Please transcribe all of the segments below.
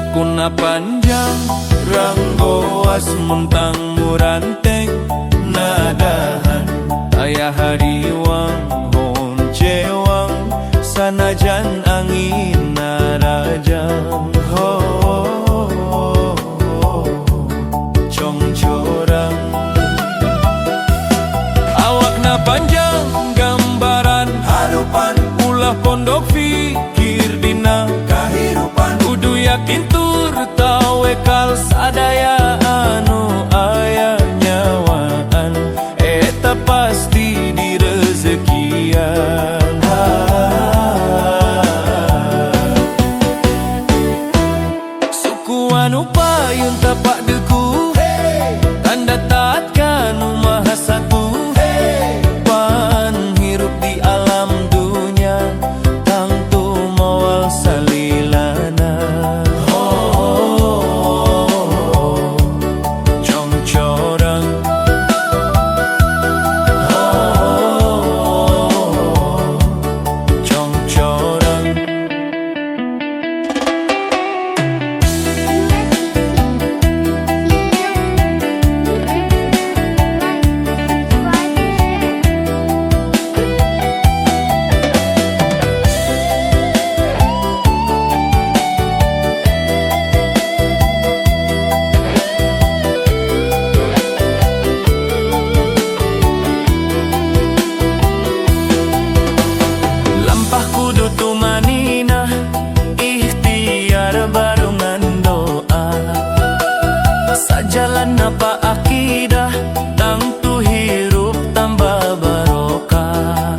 Sukuna panjang, ranggoas muntang muranteng nadahan. Ayah hariwang, honcewang, sanajan angin narajang. Congcorang awakna panjang, gambaran harupan, ulah pondok fikir dina kahirupan. Kudu yakin tur tawe kal sadaya anu aya nyawaan, eta pasti di rezekian. Suku anu payun tapak deku, tanda taat kanu maha satu. Pan hirup di alam dunia, tangtu mawal salilana. Congcorang congcorang. Kudu tumanina, ikhtiar barungan doa. Sajalan apa akidah, tangtu hirup tambah barokah.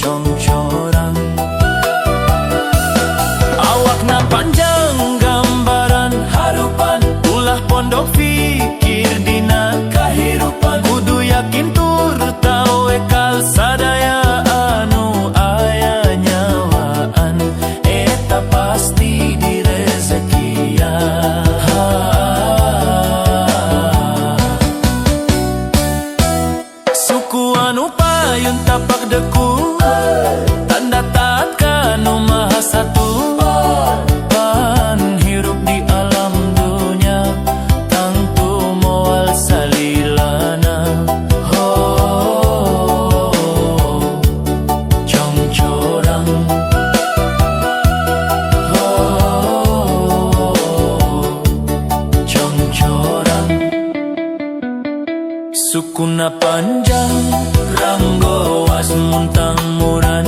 Congcorang awakna panjang, gambaran harupan, ulah pondok fikir dina kahirupan. Kudu yakin tur tawe kal sadaya anu aya nyawaan, eta pasti di rezekian. Suku anu payun tapak deku, tanda taat kanu maha satu. Pan hirup di alam dunia, tangtu moal salilana. Congcorang congcorang. Sukuna panjang, ranggoas muntang muran